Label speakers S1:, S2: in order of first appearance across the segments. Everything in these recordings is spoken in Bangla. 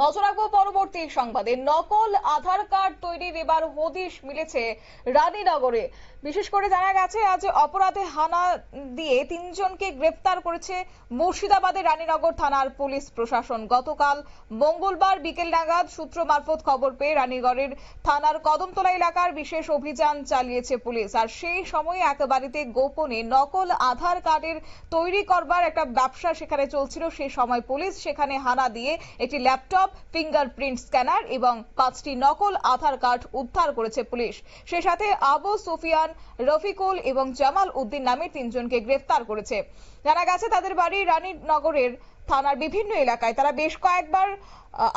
S1: নজর রাখবো পরবর্তী সংবাদে। নকল আধার কার্ড তৈরির এবার হদিশ মিলেছে রানীনগরে। বিশেষ করে জানা গেছে আজ অপরাধে হানা দিয়ে ৩ জনকে গ্রেফতার করেছে মুর্শিদাবাদের রানীনগর থানার পুলিশ প্রশাসন। গতকাল মঙ্গলবার বিকেল নাগাদ সূত্র মারফত খবর পেয়ে রানীনগরের থানার কদমতলা এলাকার বিশেষ অভিযান চালিয়েছে পুলিশ। আর সেই সময় এক বাড়িতে গোপনে নকল আধার কার্ডের তৈরি করবার একটা ব্যবসা সেখানে চলছিল। সেই সময় পুলিশ সেখানে হানা দিয়ে একটি ল্যাপটপ, ফিঙ্গারপ্রিন্ট স্ক্যানার এবং 5টি নকল আধার কার্ড উদ্ধার করেছে পুলিশ। সেই সাথে আবু সুফিয়ান, রফিকুল এবং জামাল উদ্দিন নামে 3 জনকে গ্রেফতার করেছে। জানা গেছে তাদের বাড়ি রানীনগরের থানার বিভিন্ন এলাকায়। তারা বেশ কয়েকবার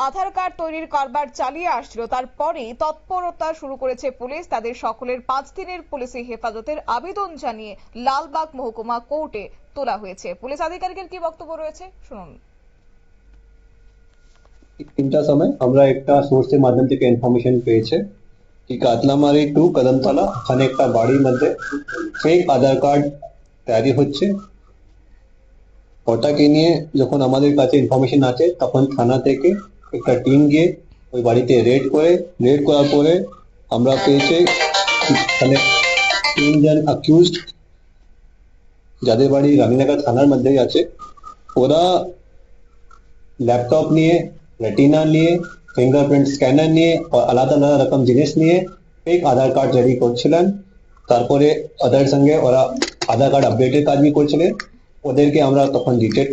S1: আধার কার্ড তৈরির কারবার চালিয়ে আসছিল। তারপরেই তৎপরতা শুরু করেছে পুলিশ। তাদের সকলের 5 দিনের পুলিশি হেফাজতের আবেদন জানিয়ে লালবাগ মহকুমা কোর্টে তোলা হয়েছে। পুলিশ আধিকারিকের কি বক্তব্য রয়েছে শুনুন।
S2: 3টার সময় আমরা একটা সোর্সের মাধ্যম থেকে ইনফরমেশন পেয়েছে কি কাতলামারি টু কদমতলা ওখানে একটা বাড়ির মধ্যে ফেক আধার কার্ড তৈরি হচ্ছে। ওটাকে নিয়ে যখন আমাদের কাছে ইনফরমেশন আছে তখন থানা থেকে একটা টিম গিয়ে ওই বাড়িতে রেড করার পরে আমরা পেয়েছি এখানে 3 জন অ্যাকিউজড যাদের বাড়ি রানীনগর থানার মধ্যেই আছে। ওরা ল্যাপটপ নিয়ে, রেটিনা নিয়ে, ফিঙ্গারপ্রিন্ট স্ক্যানার নিয়ে আলাদা আলাদা রকম জিনিস নিয়ে ফেক আধার কার্ড তৈরি করছিলেন। তারপরে ওদের সঙ্গে ওরা আধার কার্ড আপডেটের কাজ भी করছিলেন। ওদেরকে আমরা তখন ডিটেক্ট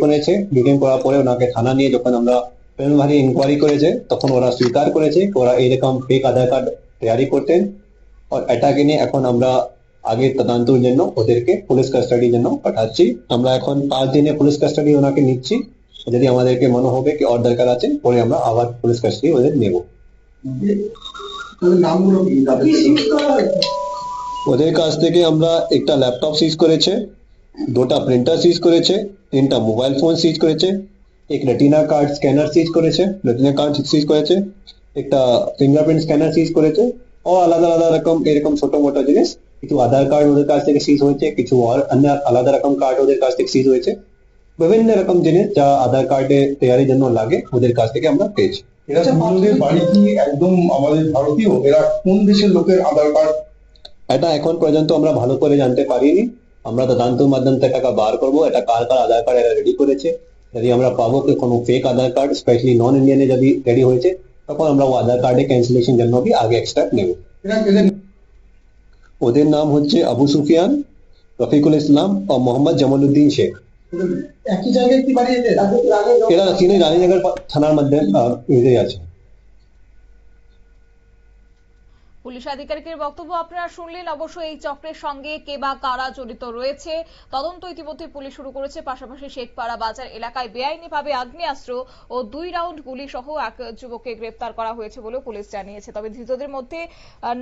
S2: করার পরে ওনাকে থানা নিয়ে যখন আমরা প্রিলিমিনারি ইনকোয়ারি করেছে তখন ওরা স্বীকার করেছে ওরা এরকম ফেক আধার কার্ড তৈরি করতেন। আর এটাকে নিয়ে এখন আমরা আগে তদন্তের জন্য ওদেরকে পুলিশ কাস্টাডির জন্য পাঠাচ্ছি। আমরা এখন 5 দিনে পুলিশ কাস্টাডি ওনাকে নিচ্ছি। যদি আমাদেরকে মনে হবে কি আর দরকার আছে পরে আমরা আবার পুলিশ কাস্টাডি ওদের নেব। ওদের কাছ থেকে আমরা একটা ল্যাপটপ সিজ করেছে, 2টা প্রিন্টার সিজ করেছে, 3টা মোবাইল ফোন সিজ করেছে, এক রেটিনা কার্ড স্ক্যানার সিজ করেছে, একটা ফিঙ্গারপ্রিন্ট স্ক্যানার সিজ করেছে ও আলাদা আলাদা রকম এরকম ছোট মোটো জিনিস। কিছু আধার কার্ড ওদের কাছ থেকে সিজ হয়েছে, কিছু আর অন্য আলাদা রকম কার্ড ওদের কাছ থেকে সিজ হয়েছে। বিভিন্ন রকম জিনিস যা আধার কার্ডে তৈরির জন্য লাগে ওদের কাছ থেকে আমরা পেয়েছি।
S3: এরা দুজনের বাড়ি কি একদম আমাদের ভারতীয়? এরা কোন দেশের লোকের আধার কার্ড?
S2: এটা এখন পর্যন্ত আমরা ভালো করে জানতে পারিনি। আমরা তদন্তের মাধ্যম থেকে টাকা বার করবো এটা কার আধার কার্ড এরা রেডি করেছে। যদি আমরা পাবো কি কোনো ফেক আধার কার্ড স্পেশালি নন ইন্ডিয়ানে যদি রেডি হয়েছে তখন আমরা ও আধার কার্ডে ক্যান্সেলেশন জন্য भी আগে এক্সট্রা নেব। ওদের নাম হচ্ছে আবু সুফিয়ান, রফিকুল ইসলাম ও মোহাম্মদ জামালউদ্দিন শেখ।
S3: একই জায়গায় কি বাড়ি এদের?
S2: এরা রানীনগর থানার মধ্যে আছে।
S1: পুলিশ আধিকারিকের বক্তব্য আপনারা শুনলেন। অবশ্যই এই চক্রের সঙ্গে কে বা কারা জড়িত রয়েছে তদন্ত ইতিমধ্যে পুলিশ শুরু করেছে। পাশাপাশি শেখপাড়া বাজার এলাকায় বেআইনিভাবে আগ্নেয়াস্ত্র ও 2 রাউন্ড গুলি সহ এক যুবককে গ্রেফতার করা হয়েছে বলেও পুলিশ জানিয়েছে। তবে ধৃতদের মধ্যে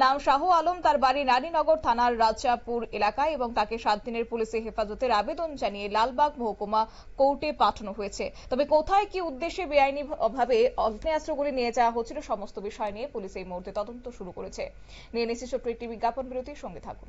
S1: নাম শাহ আলম, তার বাড়ি রানীনগর থানার রাজাপুর এলাকায় এবং তাকে 7 দিনের পুলিশি হেফাজতের আবেদন জানিয়ে লালবাগ মহকুমা কোর্টে পাঠানো হয়েছে। তবে কোথায় কি উদ্দেশ্যে বেআইনিভাবে আগ্নেয়াস্ত্রগুলি নিয়ে যাওয়া হচ্ছিল সমস্ত বিষয় নিয়ে পুলিশ এই মুহূর্তে তদন্ত শুরু করেছে। নিয়ে নিচ্ছে ছোট্ট একটি বিজ্ঞাপন বিরতির সঙ্গে থাকুন।